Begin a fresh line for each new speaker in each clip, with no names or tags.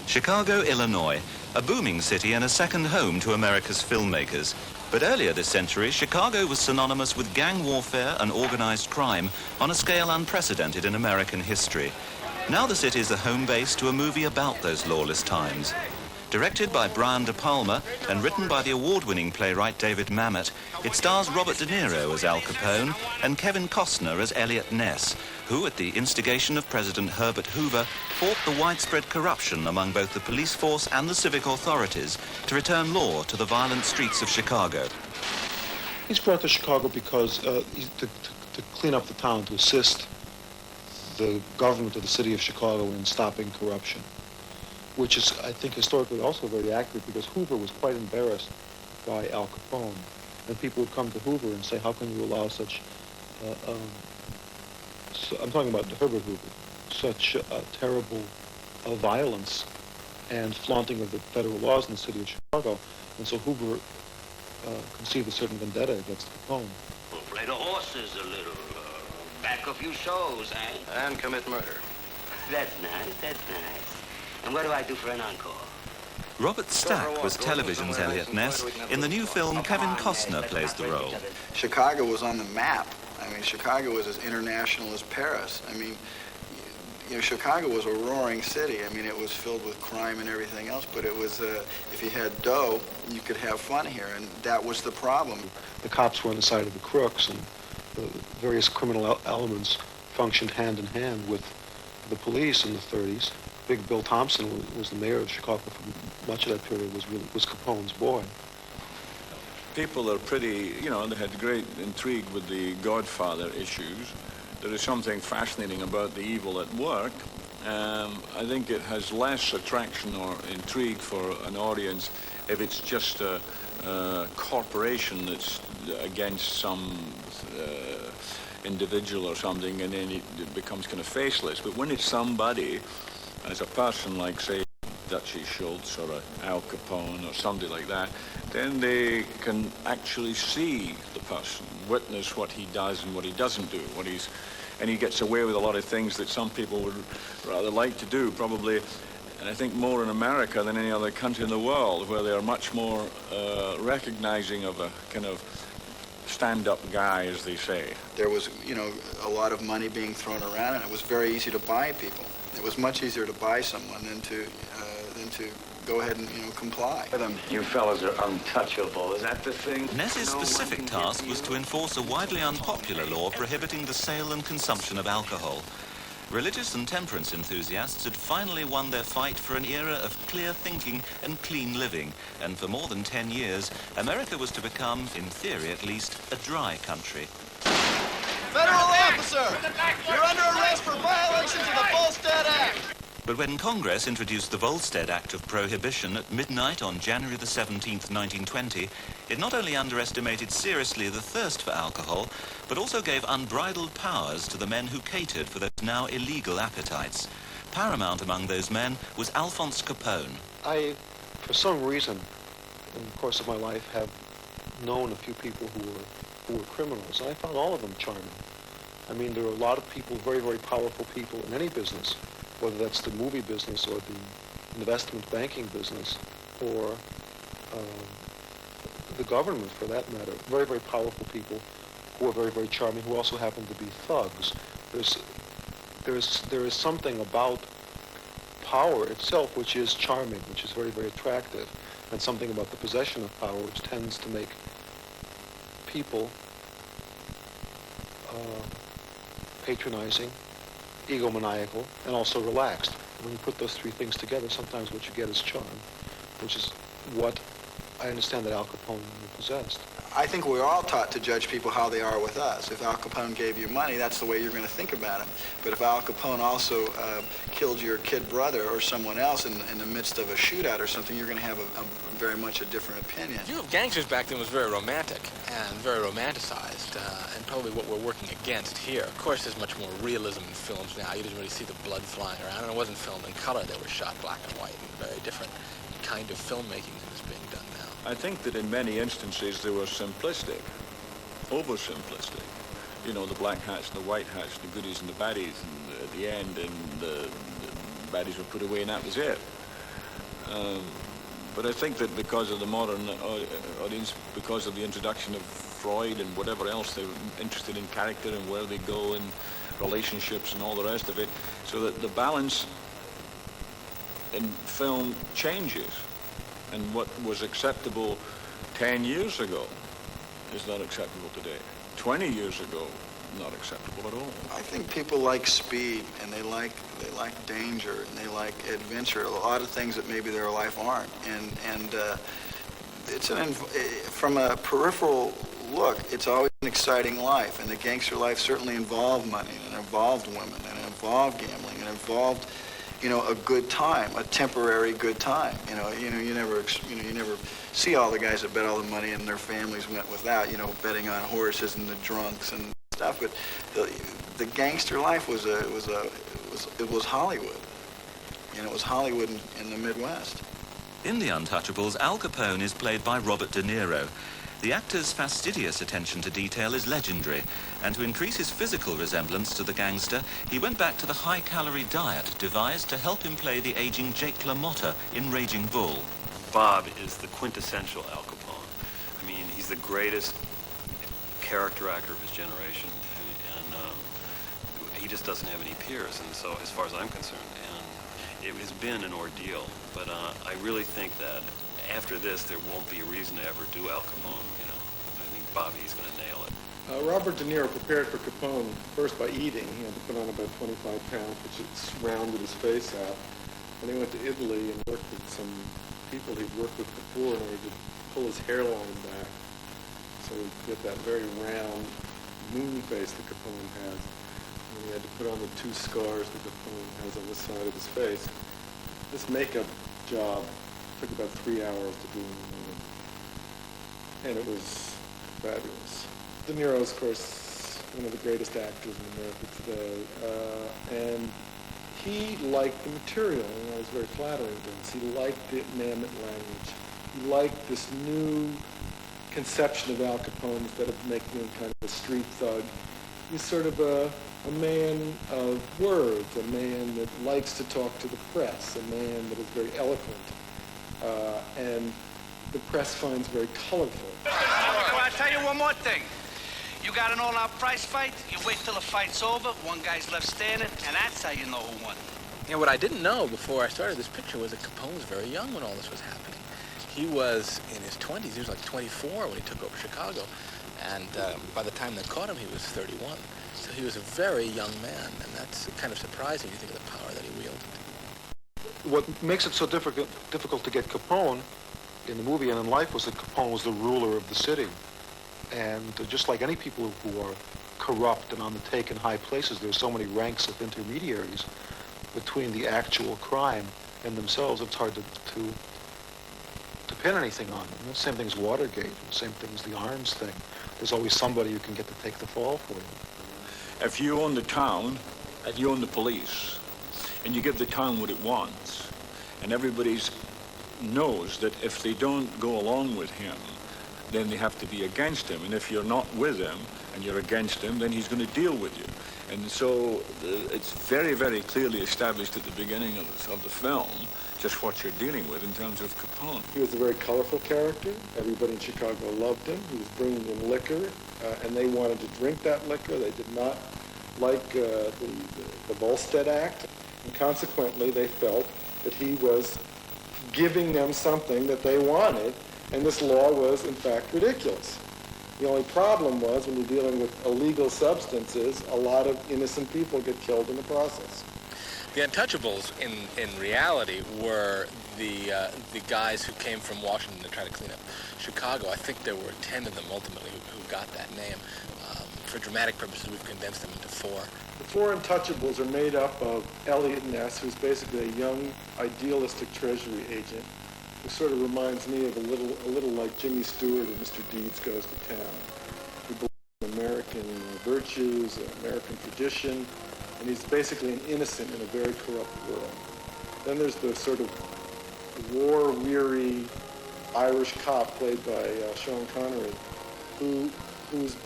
Chicago, Illinois, a booming city and a second home to America's filmmakers. But earlier this century, Chicago was synonymous with gang warfare and organized crime on a scale unprecedented in American history. Now the city is the home base to a movie about those lawless times. Directed by Brian DePalma and written by the award-winning playwright David Mamet, it stars Robert De Niro as Al Capone and Kevin Costner as Elliot Ness, who, at the instigation of President Herbert Hoover, fought the widespread corruption among both the police force and the civic authorities to return law to the violent streets of Chicago.
He's brought to Chicago because to clean up the town, to assist the government of the city of Chicago in stopping corruption, which is, I think, historically also very accurate, because Hoover was quite embarrassed by Al Capone. And people would come to Hoover and say, how can you allow such, I'm talking about Herbert Hoover, such terrible violence and flaunting of the federal laws in the city of Chicago. And so Hoover conceived a certain vendetta against Capone.
We'll play the horses a little, back a few shows, eh?
And commit murder.
That's nice, that's nice. And what do I do for an encore?
Robert Stack was television's Elliot Ness. In the new film, Kevin Costner plays the role.
Chicago was on the map. I mean, Chicago was as international as Paris. I mean, you know, Chicago was a roaring city. I mean, it was filled with crime and everything else, but it was, if you had dough, you could have fun here, and that was the problem.
The cops were on the side of the crooks, and the various criminal elements functioned hand in hand with the police in the 30s. Big Bill Thompson was the mayor of Chicago for much of that period, was Capone's boy.
People are pretty, you know, they had great intrigue with the Godfather issues. There is something fascinating about the evil at work. I think it has less attraction or intrigue for an audience if it's just a corporation that's against some individual or something, and then it becomes kind of faceless. But when it's somebody, as a person like, say, Duchy Schultz or Al Capone or somebody like that, then they can actually see the person, witness what he does and what he doesn't do, and he gets away with a lot of things that some people would rather like to do, probably, and I think more in America than any other country in the world, where they are much more recognizing of a kind of stand-up guy, as they say.
There was, you know, a lot of money being thrown around, and it was very easy to buy people. It was much easier to buy someone than to go ahead and, you know, comply.
You fellas are untouchable, is that the thing?
Ness's specific task was to enforce a widely unpopular law prohibiting the sale and consumption of alcohol. Religious and temperance enthusiasts had finally won their fight for an era of clear thinking and clean living, and for more than 10 years, America was to become, in theory at least, a dry country.
Federal officer, you're under arrest for violations of the Volstead Act.
But when Congress introduced the Volstead Act of Prohibition at midnight on January the 17th, 1920, it not only underestimated seriously the thirst for alcohol, but also gave unbridled powers to the men who catered for those now illegal appetites. Paramount among those men was Alphonse Capone.
I, for some reason, in the course of my life, have known a few people who were criminals, and I found all of them charming. I mean, there are a lot of people, very, very powerful people in any business, whether that's the movie business or the investment banking business or the government, for that matter. Very, very powerful people who are very, very charming, who also happen to be thugs. There is something about power itself which is charming, which is very, very attractive, and something about the possession of power which tends to make people patronizing, egomaniacal, and also relaxed. When you put those three things together, sometimes what you get is charm, which is what I understand that Al Capone possessed.
I think we're all taught to judge people how they are with us. If Al Capone gave you money, that's the way you're going to think about him. But if Al Capone also killed your kid brother or someone else in the midst of a shootout or something, you're going to have a very much a different opinion.
The view of gangsters back then was very romantic and very romanticized, and probably what we're working against here. Of course, there's much more realism in films now. You didn't really see the blood flying around, and it wasn't filmed in color. They were shot black and white, and very different kind of filmmaking that is being done now.
I think that in many instances they were simplistic, oversimplistic. You know, the black hats and the white hats, the goodies and the baddies, and at the end, and the baddies were put away, and that was it. But I think that because of the modern audience, because of the introduction of Freud and whatever else, they're interested in character and where they go in relationships and all the rest of it, so that the balance in film changes. And what was acceptable 10 years ago is not acceptable today. 20 years ago, not acceptable at all.
I think people like speed, and they like danger, and they like adventure. A lot of things that maybe their life aren't. And it's from a peripheral look, it's always an exciting life. And the gangster life certainly involved money, and involved women, and involved gambling, and involved, a good time, a temporary good time. You never see all the guys that bet all the money and their families went without, betting on horses and the drunks and stuff. But the gangster life was Hollywood. It was Hollywood in the Midwest.
In The Untouchables, Al Capone is played by Robert De Niro. The actor's fastidious attention to detail is legendary, and to increase his physical resemblance to the gangster, he went back to the high-calorie diet devised to help him play the aging Jake LaMotta in Raging Bull.
Bob is the quintessential Al Capone. I mean, he's the greatest character actor of his generation, and he just doesn't have any peers, and so as far as I'm concerned, and it has been an ordeal, but I really think that after this, there won't be a reason to ever do Al Capone, I think Bobby's going to nail it.
Robert De Niro prepared for Capone first by eating. He had to put on about 25 pounds, which rounded his face out. And he went to Italy and worked with some people he'd worked with before in order to pull his hairline back. So he'd get that very round moon face that Capone has. And he had to put on the 2 scars that Capone has on the side of his face. This makeup job took about 3 hours to do in the movie. And it was fabulous. De Niro is, of course, one of the greatest actors in America today. And he liked the material, and I was very flattering to him. He liked the Mamet language. He liked this new conception of Al Capone instead of making him kind of a street thug. He's sort of a man of words, a man that likes to talk to the press, a man that is very eloquent. And the press finds very colorful.
Well, I'll tell you one more thing. You got an all-out prize fight, you wait till the fight's over, one guy's left standing, and that's how you know who won.
What I didn't know before I started this picture was that Capone was very young when all this was happening. He was in his 20s. He was like 24 when he took over Chicago. And by the time they caught him, he was 31. So he was a very young man, and that's kind of surprising. You think of the power that he wielded.
What makes it so difficult to get Capone in the movie and in life was that Capone was the ruler of the city. And just like any people who are corrupt and on the take in high places, there's so many ranks of intermediaries between the actual crime and themselves, it's hard to pin anything on them. The same thing as Watergate, the same thing as the arms thing. There's always somebody you can get to take the fall for you.
If you own the town, and you own the police, and you give the town what it wants, and everybody knows that if they don't go along with him, then they have to be against him. And if you're not with him and you're against him, then he's going to deal with you. And so it's very, very clearly established at the beginning of the film just what you're dealing with in terms of Capone.
He was a very colorful character. Everybody in Chicago loved him. He was bringing in liquor, and they wanted to drink that liquor. They did not like the Volstead Act. And consequently, they felt that he was giving them something that they wanted, and this law was, in fact, ridiculous. The only problem was when you're dealing with illegal substances, a lot of innocent people get killed in the process.
The Untouchables, in reality, were the guys who came from Washington to try to clean up Chicago. I think there were 10 of them ultimately who got that name. For dramatic purposes, we've condensed them into 4.
The 4 Untouchables are made up of Elliot Ness, who's basically a young, idealistic treasury agent, who sort of reminds me of a little like Jimmy Stewart in Mr. Deeds Goes to Town. He believes in American virtues, American tradition, and he's basically an innocent in a very corrupt world. Then there's the sort of war-weary Irish cop played by Sean Connery, who's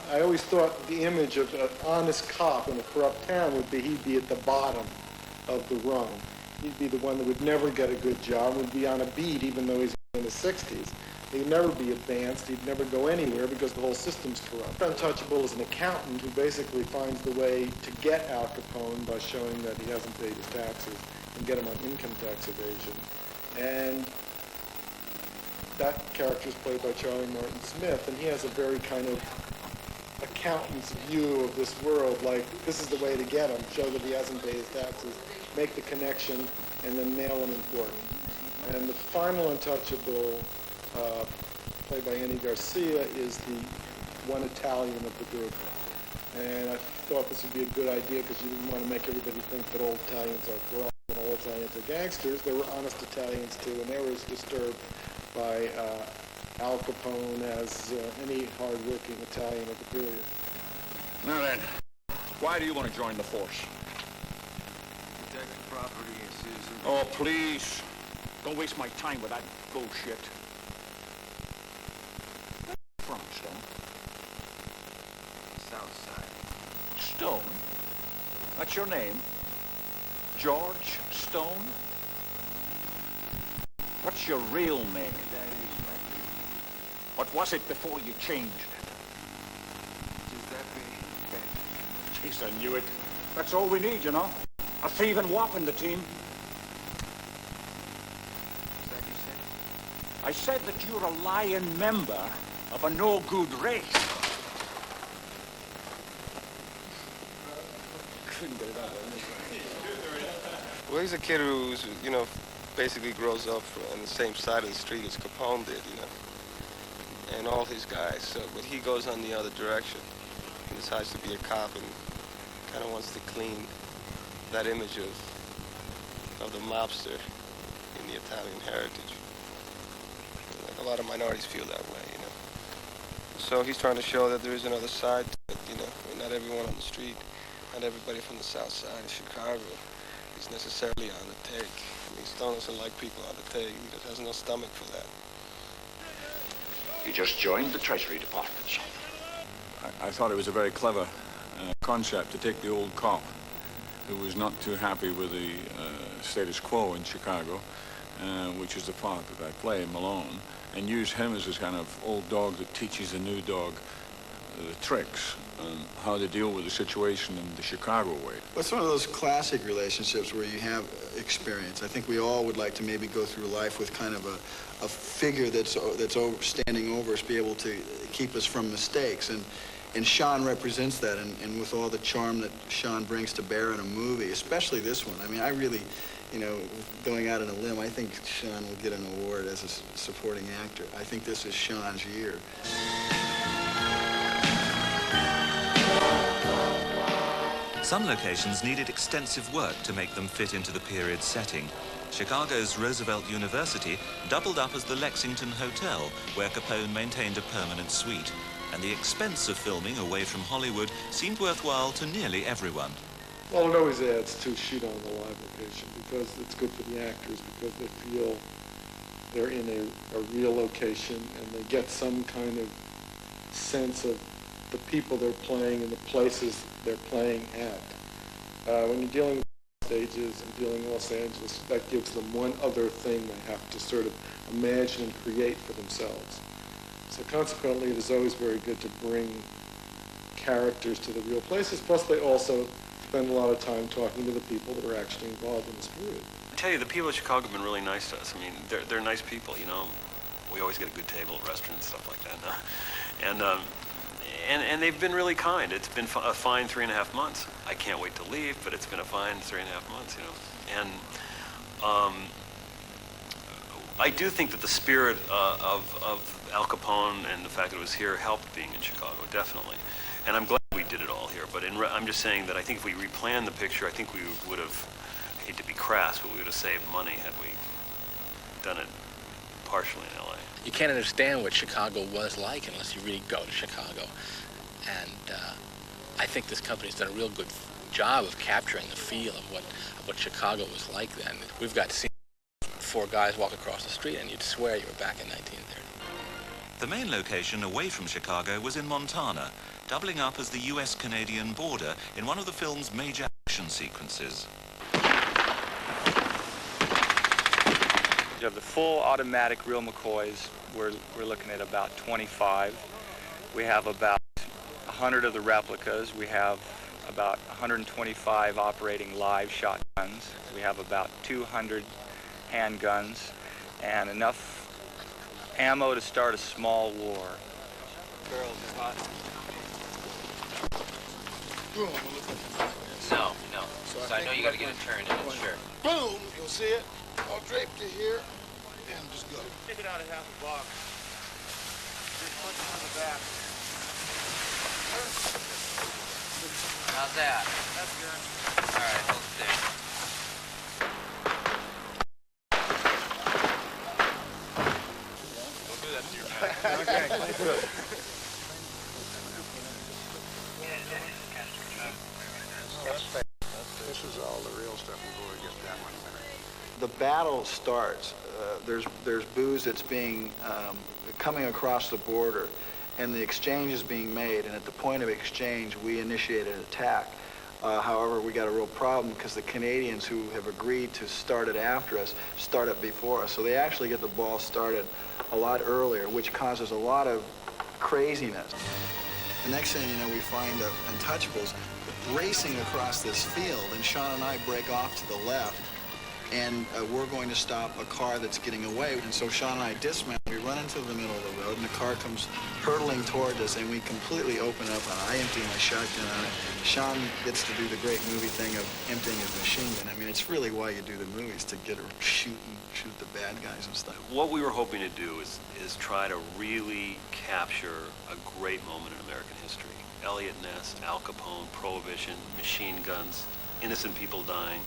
I always thought the image of an honest cop in a corrupt town would be he'd be at the bottom of the rung.
He'd be the one that would never get a good job, would be on a beat even though he's in his 60s. He'd never be advanced, he'd never go anywhere because the whole system's corrupt. Untouchable is an accountant who basically finds the way to get Al Capone by showing that he hasn't paid his taxes and get him on income tax evasion. And that character is played by Charlie Martin Smith, and he has a very kind of accountant's view of this world, like, this is the way to get him, show that he hasn't paid his taxes, make the connection, and then nail him in court. And the final Untouchable, played by Andy Garcia, is the one Italian of the group. And I thought this would be a good idea because you didn't want to make everybody think that all Italians are corrupt and all Italians are gangsters. There were honest Italians too, and they were as disturbed by Al Capone as any hard-working Italian of the period.
Now then, why do you want to join the force?
Protect the property and citizens.
Oh, please. Don't waste my time with that bullshit. From Stone?
South side.
Stone? That's your name? George Stone? What's your real name?
That is my name.
What was it before you changed it?
Giuseppe.
Jeez, I knew it. That's all we need, you know. A thieving wop in the team.
Is that you said?
I said that you're a lying member of a no-good race. Couldn't get it out.
Well, he's a kid who's, you know, basically grows up on the same side of the street as Capone did, you know, and all his guys. So, but he goes on the other direction. He decides to be a cop and kind of wants to clean that image of the mobster in the Italian heritage. A lot of minorities feel that way, you know. So he's trying to show that there is another side to it, you know. I mean, not everyone on the street, not everybody from the south side of Chicago is necessarily on the take. I mean, Stone doesn't like people on the take. He just has no stomach for that.
You just joined the Treasury Department, son.
I thought it was a very clever concept to take the old cop who was not too happy with the status quo in Chicago, which is the part that I play, Malone, and use him as this kind of old dog that teaches the new dog the tricks on how to deal with the situation in the Chicago way.
Well, it's one of those classic relationships where you have experience. I think we all would like to maybe go through life with kind of a figure that's standing over us, be able to keep us from mistakes. And Sean represents that, and with all the charm that Sean brings to bear in a movie, especially this one. I mean, I really, you know, going out on a limb, I think Sean will get an award as a supporting actor. I think this is Sean's year.
Some locations needed extensive work to make them fit into the period setting. Chicago's Roosevelt University doubled up as the Lexington Hotel, where Capone maintained a permanent suite. And the expense of filming away from Hollywood seemed worthwhile to nearly everyone.
Well, it always adds to shoot on the live location because it's good for the actors because they feel they're in a real location and they get some kind of sense of the people they're playing and the places they're playing at. When you're dealing with stages and dealing with Los Angeles, that gives them one other thing they have to sort of imagine and create for themselves. So consequently, it is always very good to bring characters to the real places. Plus, they also spend a lot of time talking to the people that are actually involved in this period.
I tell you, the people of Chicago have been really nice to us. I mean, they're nice people, you know. We always get a good table at restaurants and stuff like that. And they've been really kind. It's been a fine 3.5 months. I can't wait to leave, but it's been a fine 3.5 months, you know. And I do think that the spirit of Al Capone and the fact that it was here helped being in Chicago, definitely. And I'm glad we did it all here. But I'm just saying that I think if we replanned the picture, I think we would have, I hate to be crass, but we would have saved money had we done it partially in L.A.
You can't understand what Chicago was like unless you really go to Chicago. And I think this company's done a real good job of capturing the feel of what Chicago was like then. We've got to see 4 guys walk across the street and you'd swear you were back in 1930.
The main location away from Chicago was in Montana, doubling up as the US-Canadian border in one of the film's major action sequences.
You have the full automatic real McCoys, we're looking at about 25. We have about 100 of the replicas. We have about 125 operating live shotguns. We have about 200 handguns and enough ammo to start a small war.
Barrels are hot. No. So I know you got to get it turned in it, sure.
Boom! You'll see it. All draped to here. And just go.
Take it out of half a box. Just punch it on the back.
How's that?
That's good.
All right, hold stick.
Don't do that to your back. Okay, good.
This is all the real stuff. We'll go and get that one in a minute.
The battle starts. There's booze that's being coming across the border, and the exchange is being made. And at the point of exchange, we initiate an attack. However, we got a real problem because the Canadians who have agreed to start it after us start it before us. So they actually get the ball started a lot earlier, which causes a lot of craziness. The next thing you know, we find Untouchables racing across this field, and Sean and I break off to the left, and we're going to stop a car that's getting away. And so Sean and I dismount, we run into the middle of the road, and the car comes hurtling toward us, and we completely open up, and I empty my shotgun on it. Sean gets to do the great movie thing of emptying his machine gun. I mean, it's really why you do the movies, to get to shoot the bad guys and stuff.
What we were hoping to do is try to really capture a great moment in American history. Elliot Ness, Al Capone, Prohibition, machine guns, innocent people dying.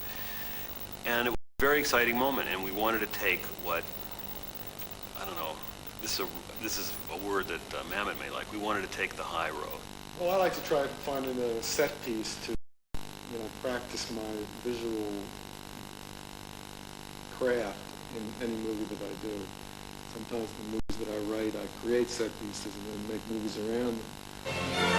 And it was a very exciting moment, and we wanted to take what, I don't know, this is a word that Mamet may like. We wanted to take the high road.
Well, I like to try finding a set piece to, practice my visual craft in any movie that I do. Sometimes the movies that I write, I create set pieces and then make movies around them.